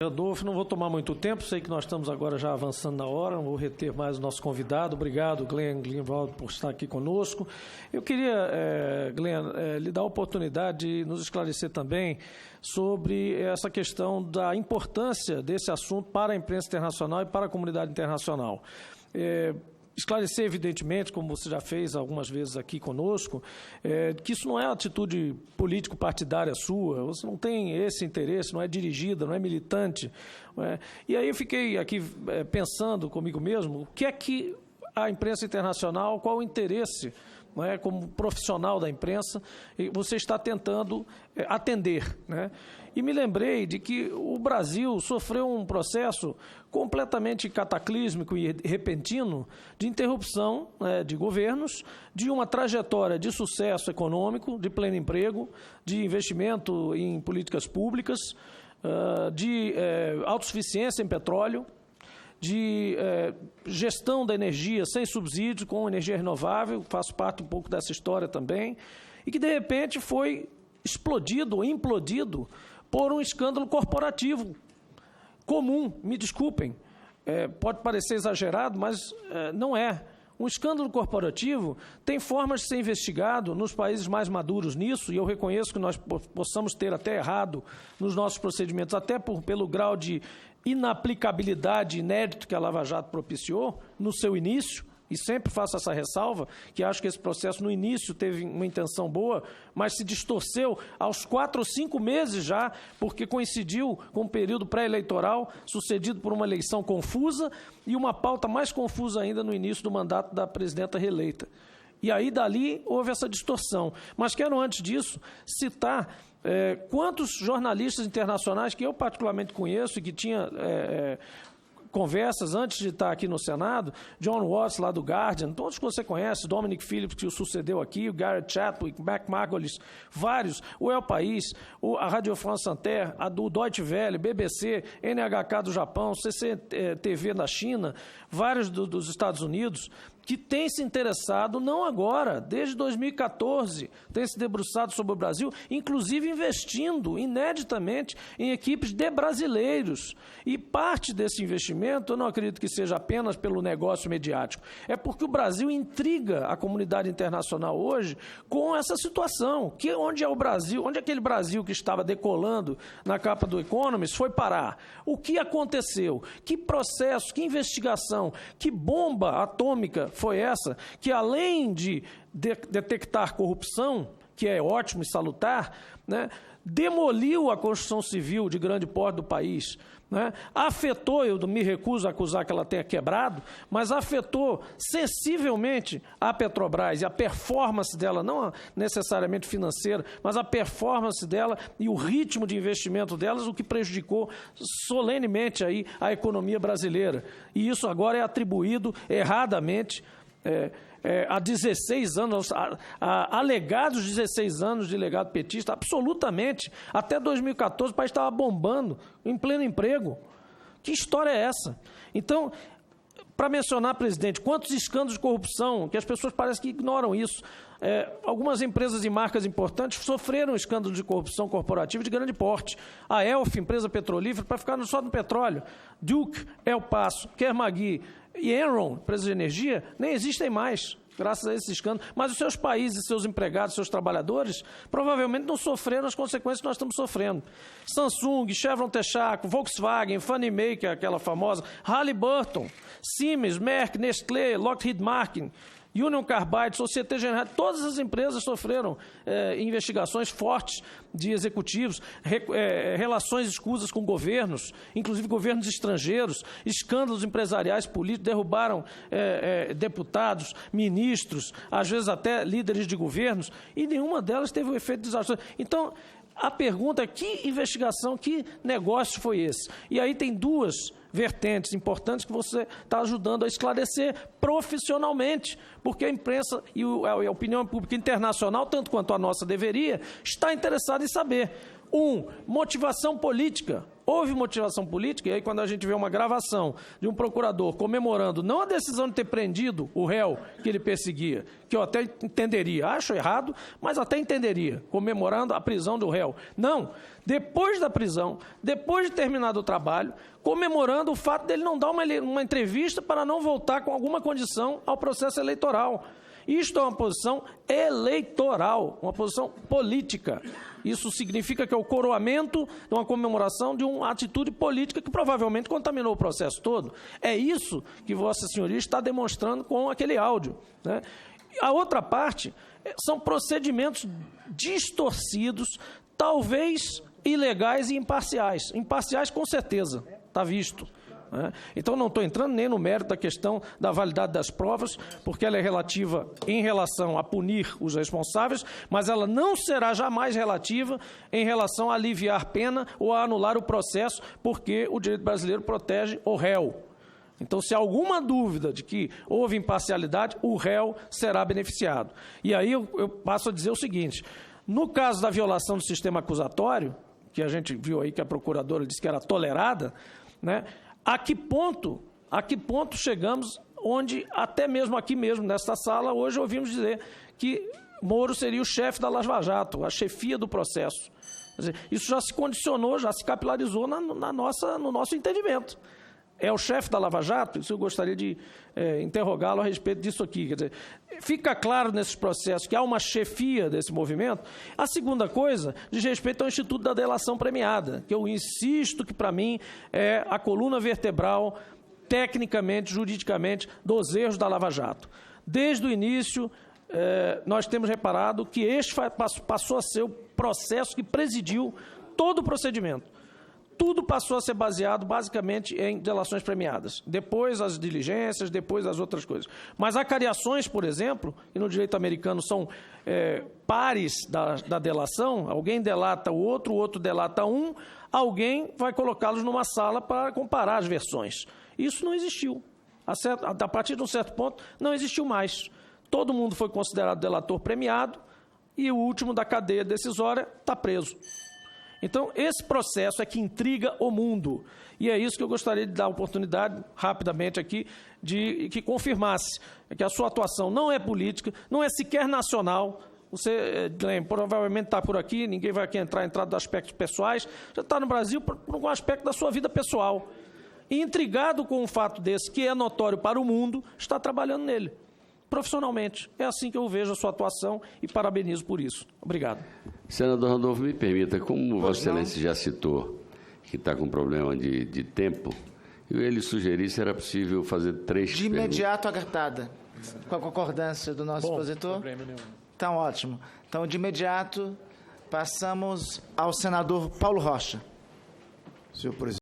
Adolfo. Não vou tomar muito tempo, sei que nós estamos agora já avançando na hora, não vou reter mais o nosso convidado. Obrigado, Glenn Greenwald, por estar aqui conosco. Eu queria, Glenn, lhe dar a oportunidade de nos esclarecer também sobre essa questão da importância desse assunto para a imprensa internacional e para a comunidade internacional. Esclarecer, evidentemente, como você já fez algumas vezes aqui conosco, que isso não é atitude político-partidária sua, você não tem esse interesse, não é dirigida, não é militante. Não é? E aí eu fiquei aqui pensando comigo mesmo, o que é que a imprensa internacional, qual o interesse, não é, como profissional da imprensa, você está tentando atender, né? E me lembrei de que o Brasil sofreu um processo completamente cataclísmico e repentino de interrupção de governos, de uma trajetória de sucesso econômico, de pleno emprego, de investimento em políticas públicas, de autossuficiência em petróleo, de gestão da energia sem subsídio, com energia renovável, faço parte um pouco dessa história também, e que de repente foi explodido ou implodido por um escândalo corporativo comum, me desculpem, pode parecer exagerado, mas não é. Um escândalo corporativo tem formas de ser investigado nos países mais maduros nisso, e eu reconheço que nós possamos ter até errado nos nossos procedimentos, até pelo grau de inaplicabilidade inédito que a Lava Jato propiciou no seu início, e sempre faço essa ressalva, que acho que esse processo no início teve uma intenção boa, mas se distorceu aos 4 ou 5 meses já, porque coincidiu com um período pré-eleitoral, sucedido por uma eleição confusa e uma pauta mais confusa ainda no início do mandato da presidenta reeleita. E aí, dali, houve essa distorção. Mas quero, antes disso, citar quantos jornalistas internacionais que eu particularmente conheço e que tinha conversas antes de estar aqui no Senado, John Watts, lá do Guardian, todos que você conhece, Dominic Phillips, que o sucedeu aqui, o Garrett Chadwick, Mac Margolis, vários, o El País, a Radio France Inter, a do Deutsche Welle, BBC, NHK do Japão, CCTV da China, vários dos Estados Unidos, que tem se interessado, não agora, desde 2014, tem se debruçado sobre o Brasil, inclusive investindo ineditamente em equipes de brasileiros. E parte desse investimento, eu não acredito que seja apenas pelo negócio mediático, é porque o Brasil intriga a comunidade internacional hoje com essa situação, que onde é o Brasil, onde é aquele Brasil que estava decolando na capa do Economist foi parar? O que aconteceu? Que processo, que investigação, que bomba atômica foi essa, que além de detectar corrupção, que é ótimo e salutar, né, demoliu a construção civil de grande porte do país, né, afetou, eu me recuso a acusar que ela tenha quebrado, mas afetou sensivelmente a Petrobras e a performance dela, não necessariamente financeira, mas a performance dela e o ritmo de investimento delas, o que prejudicou solenemente aí a economia brasileira. E isso agora é atribuído erradamente há 16 anos, a alegados 16 anos de legado petista, absolutamente. Até 2014 o país estava bombando, em pleno emprego. Que história é essa? Então, para mencionar, presidente, quantos escândalos de corrupção, que as pessoas parecem que ignoram isso. Algumas empresas e marcas importantes sofreram escândalos de corrupção corporativa de grande porte. A Elf, empresa petrolífera, para ficar só no petróleo. Duke, El Paso, Kerr-McGee e Enron, empresas de energia, nem existem mais, graças a esse escândalo. Mas os seus países, seus empregados, seus trabalhadores, provavelmente não sofreram as consequências que nós estamos sofrendo. Samsung, Chevron Texaco, Volkswagen, Fannie Mae, que é aquela famosa, Halliburton, Siemens, Merck, Nestlé, Lockheed Martin, Union Carbide, Société Générale, todas as empresas sofreram investigações fortes de executivos, relações escusas com governos, inclusive governos estrangeiros, escândalos empresariais políticos, derrubaram deputados, ministros, às vezes até líderes de governos, e nenhuma delas teve um efeito desastroso. Então, a pergunta é que investigação, que negócio foi esse? E aí tem duas vertentes importantes que você está ajudando a esclarecer profissionalmente, porque a imprensa e a opinião pública internacional, tanto quanto a nossa deveria, está interessada em saber. Motivação política. houve motivação política, e aí quando a gente vê uma gravação de um procurador comemorando não a decisão de ter prendido o réu que ele perseguia, que eu até entenderia, acho errado, mas até entenderia, comemorando a prisão do réu. Não, depois da prisão, depois de terminado o trabalho, comemorando o fato dele não dar uma entrevista para não voltar com alguma condição ao processo eleitoral. Isto é uma posição eleitoral, uma posição política. Isso significa que é o coroamento de uma comemoração de uma atitude política que provavelmente contaminou o processo todo. É isso que Vossa Senhoria está demonstrando com aquele áudio, né? A outra parte são procedimentos distorcidos, talvez ilegais e imparciais. Imparciais, com certeza, está visto. Então, não estou entrando nem no mérito da questão da validade das provas, porque ela é relativa em relação a punir os responsáveis, mas ela não será jamais relativa em relação a aliviar pena ou a anular o processo, porque o direito brasileiro protege o réu. Então, se há alguma dúvida de que houve imparcialidade, o réu será beneficiado. E aí eu passo a dizer o seguinte: no caso da violação do sistema acusatório, que a gente viu aí que a procuradora disse que era tolerada, né? A que ponto chegamos onde, até mesmo aqui mesmo, nesta sala, hoje ouvimos dizer que Moro seria o chefe da Lava Jato, a chefia do processo. Quer dizer, isso já se condicionou, já se capilarizou no nosso entendimento. É o chefe da Lava Jato? Isso eu gostaria de interrogá-lo a respeito disso aqui. Quer dizer, fica claro nesses processos que há uma chefia desse movimento. A segunda coisa diz respeito ao Instituto da Delação Premiada, que eu insisto que, para mim, é a coluna vertebral, tecnicamente, juridicamente, dos erros da Lava Jato. Desde o início, nós temos reparado que este passou a ser o processo que presidiu todo o procedimento. Tudo passou a ser baseado, basicamente, em delações premiadas. Depois as diligências, depois as outras coisas. Mas acariações, por exemplo, que no direito americano são pares da delação, alguém delata o outro delata um, alguém vai colocá-los numa sala para comparar as versões. Isso não existiu. A partir de um certo ponto, não existiu mais. Todo mundo foi considerado delator premiado e o último da cadeia decisória está preso. Então, esse processo é que intriga o mundo. E é isso que eu gostaria de dar a oportunidade, rapidamente aqui, de que confirmasse que a sua atuação não é política, não é sequer nacional. Você, Glenn, provavelmente está por aqui, ninguém vai aqui entrar dos aspectos pessoais, já está no Brasil por um aspecto da sua vida pessoal. E intrigado com um fato desse, que é notório para o mundo, está trabalhando nele, profissionalmente. É assim que eu vejo a sua atuação e parabenizo por isso. Obrigado. Senador Randolfo, me permita, como Vossa Excelência já citou que está com problema de tempo, eu ia lhe sugerir se era possível fazer 3 perguntas. De imediato, agartada, com a concordância do nosso expositor. Então, ótimo. Então, de imediato, passamos ao senador Paulo Rocha. Senhor presidente.